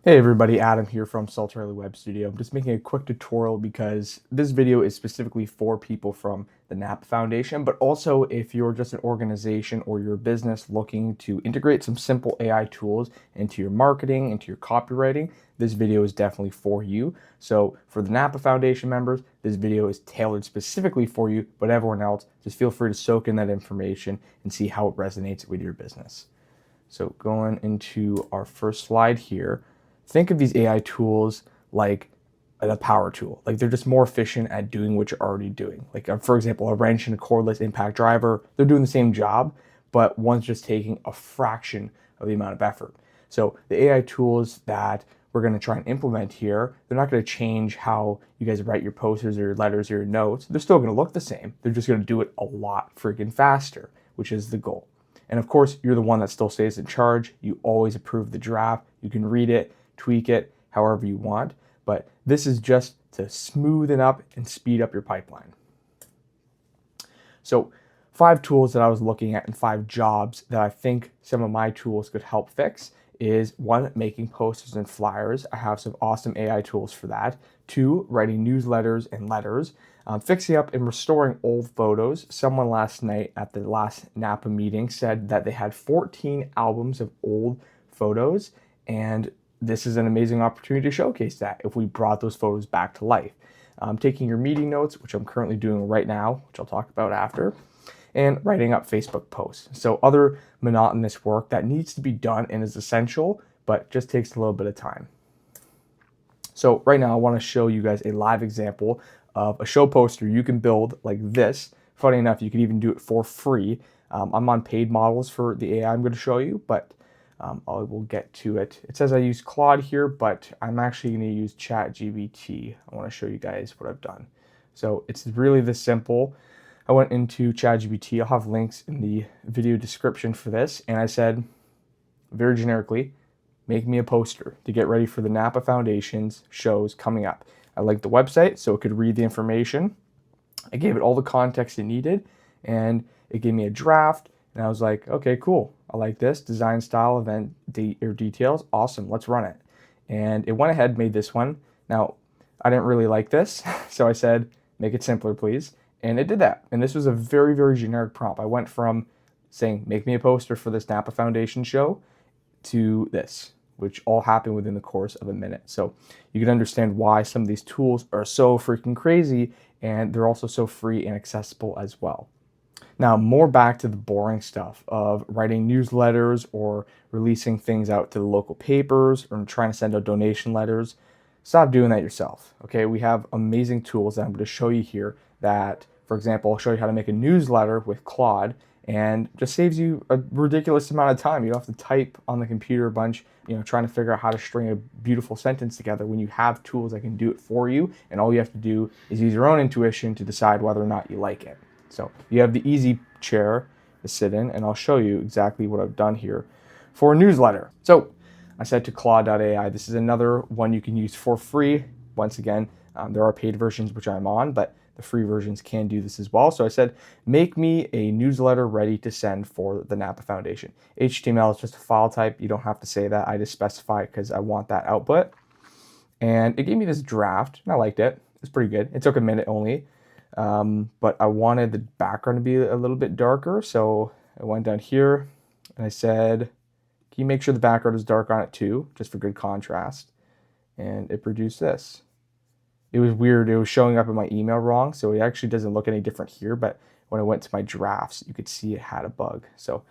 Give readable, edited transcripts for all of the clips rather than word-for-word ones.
Hey everybody, Adam here from Saltarelli Web Studio. I'm just making a quick tutorial because this video is specifically for people from the NAP Foundation, but also if you're just an organization or your business looking to integrate some simple AI tools into your marketing, into your copywriting, this video is definitely for you. So for the NAPA Foundation members, this video is tailored specifically for you, but everyone else, just feel free to soak in that information and see how it resonates with your business. So going into our first slide here, think of these AI tools like a power tool. Like they're just more efficient at doing what you're already doing. Like for example, a wrench and a cordless impact driver, they're doing the same job, but one's just taking a fraction of the amount of effort. So the AI tools that we're going to try and implement here, they're not going to change how you guys write your posters or your letters or your notes. They're still going to look the same. They're just going to do it a lot freaking faster, which is the goal. And of course, you're the one that still stays in charge. You always approve the draft. You can read it, tweak it however you want, but this is just to smoothen up and speed up your pipeline. So 5 tools that I was looking at and 5 jobs that I think some of my tools could help fix is 1, making posters and flyers. I have some awesome AI tools for that. 2, writing newsletters and letters. Fixing up and restoring old photos. Someone last night at the last NAPA meeting said that they had 14 albums of old photos, and this is an amazing opportunity to showcase that if we brought those photos back to life. Taking your meeting notes, which I'm currently doing right now, which I'll talk about after, and writing up Facebook posts. So other monotonous work that needs to be done and is essential, but just takes a little bit of time. So right now I want to show you guys a live example of a show poster you can build like this. Funny enough, you can even do it for free. I'm on paid models for the AI I'm going to show you, but I will get to it. It says I use Claude here, but I'm actually going to use ChatGPT. I want to show you guys what I've done. So it's really this simple. I went into ChatGPT. I'll have links in the video description for this. And I said, very generically, make me a poster to get ready for the NAPA Foundation's shows coming up. I linked the website so it could read the information. I gave it all the context it needed, and it gave me a draft. And I was like, okay, cool. I like this design, style, event, date, or details. Awesome. Let's run it. And it went ahead, made this one. Now, I didn't really like this, so I said, make it simpler, please. And it did that. And this was a very, very generic prompt. I went from saying, make me a poster for this NAPA Foundation show to this, which all happened within the course of a minute. So you can understand why some of these tools are so freaking crazy, and they're also so free and accessible as well. Now, more back to the boring stuff of writing newsletters or releasing things out to the local papers or trying to send out donation letters. Stop doing that yourself, okay? We have amazing tools that I'm going to show you here that, for example, I'll show you how to make a newsletter with Claude, and just saves you a ridiculous amount of time. You don't have to type on the computer a bunch, trying to figure out how to string a beautiful sentence together when you have tools that can do it for you, and all you have to do is use your own intuition to decide whether or not you like it. So you have the easy chair to sit in, and I'll show you exactly what I've done here for a newsletter. So I said to Claude.ai, this is another one you can use for free. Once again, there are paid versions which I'm on, but the free versions can do this as well. So I said, make me a newsletter ready to send for the NAPA Foundation. HTML is just a file type. You don't have to say that. I just specify it because I want that output. And it gave me this draft, and I liked it. It's pretty good. It took a minute only. But I wanted the background to be a little bit darker, so I went down here and I said, can you make sure the background is dark on it too, just for good contrast? And it produced this. It was weird. It was showing up in my email wrong, so it actually doesn't look any different here, but when I went to my drafts, you could see it had a bug. So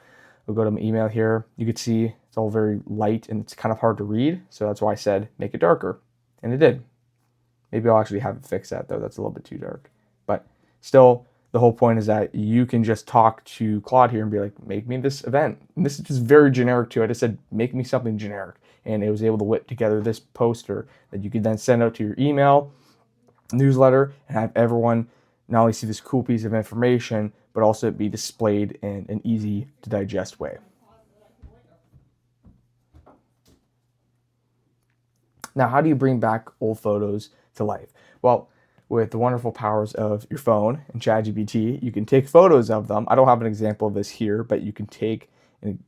we'll go to my email here. You could see it's all very light and it's kind of hard to read, so that's why I said make it darker, and it did. Maybe I'll actually have it fix that though. That's a little bit too dark. But still, the whole point is that you can just talk to Claude here and be like, make me this event. And this is just very generic too. I just said, make me something generic. And it was able to whip together this poster that you could then send out to your email, newsletter, and have everyone not only see this cool piece of information, but also be displayed in an easy to digest way. Now, how do you bring back old photos to life? Well, with the wonderful powers of your phone and ChatGPT, you can take photos of them. I don't have an example of this here, but you can take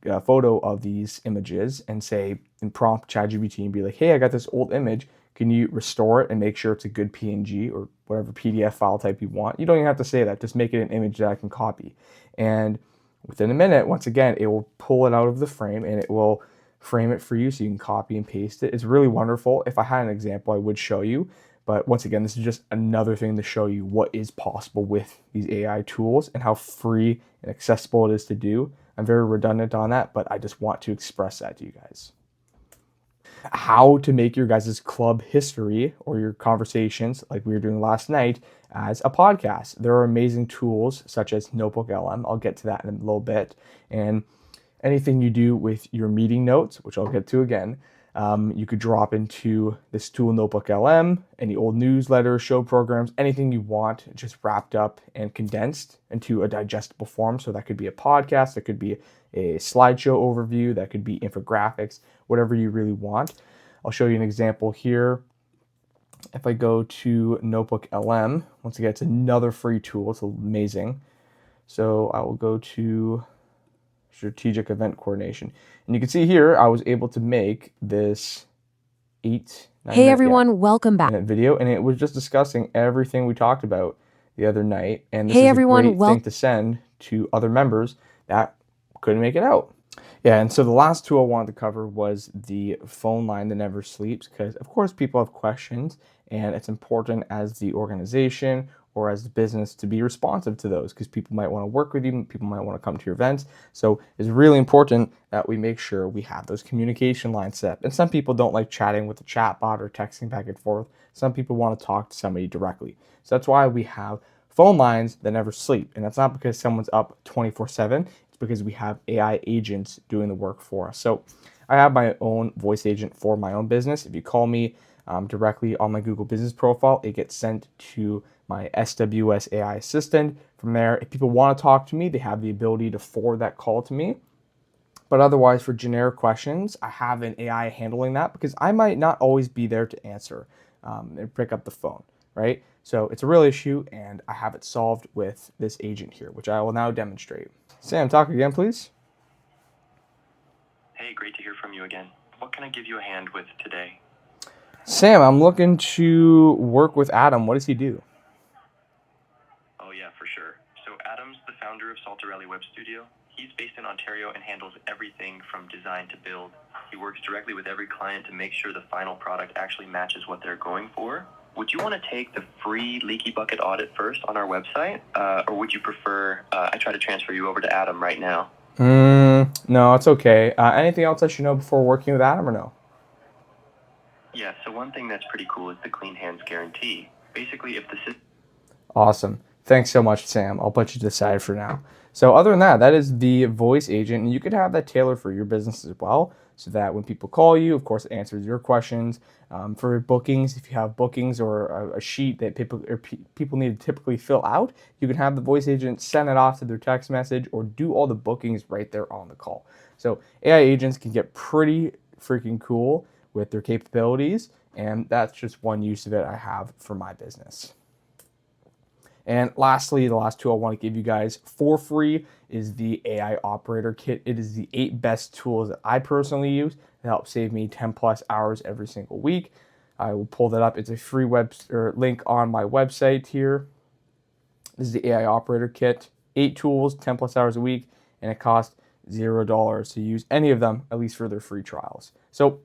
a photo of these images and say, and prompt ChatGPT and be like, hey, I got this old image. Can you restore it and make sure it's a good PNG or whatever PDF file type you want? You don't even have to say that. Just make it an image that I can copy. And within a minute, once again, it will pull it out of the frame and it will frame it for you so you can copy and paste it. It's really wonderful. If I had an example, I would show you. But once again, this is just another thing to show you what is possible with these AI tools and how free and accessible it is to do. I'm very redundant on that, but I just want to express that to you guys. How to make your guys' club history or your conversations like we were doing last night as a podcast. There are amazing tools such as NotebookLM. I'll get to that in a little bit. And anything you do with your meeting notes, which I'll get to again, you could drop into this tool, NotebookLM, any old newsletters, show programs, anything you want, just wrapped up and condensed into a digestible form. So that could be a podcast, that could be a slideshow overview, that could be infographics, whatever you really want. I'll show you an example here. If I go to NotebookLM, once again, it's another free tool. It's amazing. So I will go to strategic event coordination. And you can see here, I was able to make this 9 Hey everyone, welcome back. minute video, and it was just discussing everything we talked about the other night. And this is a great thing to send to other members that couldn't make it out. Yeah, and so the last tool I wanted to cover was the phone line that never sleeps, because of course people have questions, and it's important as the organization or as the business to be responsive to those, because people might want to work with you, people might want to come to your events. So it's really important that we make sure we have those communication lines set up. And some people don't like chatting with a chatbot or texting back and forth. Some people want to talk to somebody directly. So that's why we have phone lines that never sleep. And that's not because someone's up 24/7. It's because we have AI agents doing the work for us. So I have my own voice agent for my own business. If you call me directly on my Google Business profile, it gets sent to my SWS AI assistant. From there, if people want to talk to me, they have the ability to forward that call to me. But otherwise, for generic questions, I have an AI handling that because I might not always be there to answer and pick up the phone, right? So it's a real issue, and I have it solved with this agent here, which I will now demonstrate. Sam, talk again, please. Hey, great to hear from you again. What can I give you a hand with today? Sam, I'm looking to work with Adam. What does he do? Oh yeah, for sure. So Adam's the founder of Saltarelli Web Studio. He's based in Ontario and handles everything from design to build. He works directly with every client to make sure the final product actually matches what they're going for. Would you want to take the free leaky bucket audit first on our website? Or would you prefer I try to transfer you over to Adam right now? No, it's okay. Anything else I should know before working with Adam or no? Yeah, so one thing that's pretty cool is the clean hands guarantee. Basically, if the system... Awesome. Thanks so much, Sam. I'll put you to the side for now. So other than that, that is the voice agent, and you could have that tailored for your business as well, so that when people call you, of course, it answers your questions. For bookings, if you have bookings or a sheet that people need to typically fill out, you can have the voice agent send it off to their text message or do all the bookings right there on the call. So AI agents can get pretty freaking cool with their capabilities, and that's just one use of it I have for my business. And lastly, the last tool I want to give you guys for free is the AI Operator Kit. It is the 8 best tools that I personally use to help save me 10 plus hours every single week. I will pull that up. It's a free link on my website here. This is the AI Operator Kit. 8 tools, 10 plus hours a week, and it costs $0 to use any of them, at least for their free trials. So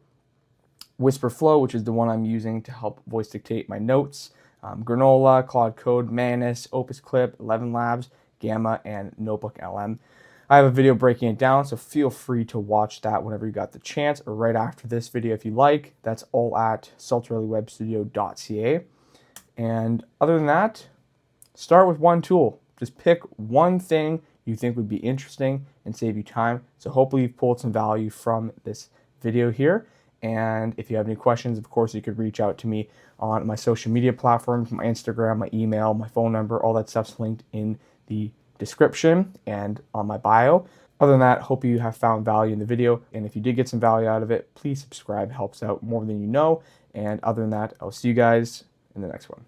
Whisper Flow, which is the one I'm using to help voice dictate my notes. Granola, Claude Code, Manus, Opus Clip, 11 Labs, Gamma, and NotebookLM. I have a video breaking it down, so feel free to watch that whenever you got the chance, or right after this video if you like. That's all at saltarelliwebstudio.ca. And other than that, start with one tool. Just pick one thing you think would be interesting and save you time. So hopefully you've pulled some value from this video here. And if you have any questions, of course, you could reach out to me on my social media platforms, my Instagram, my email, my phone number. All that stuff's linked in the description and on my bio. Other than that, hope you have found value in the video. And if you did get some value out of it, please subscribe. It helps out more than you know. And other than that, I'll see you guys in the next one.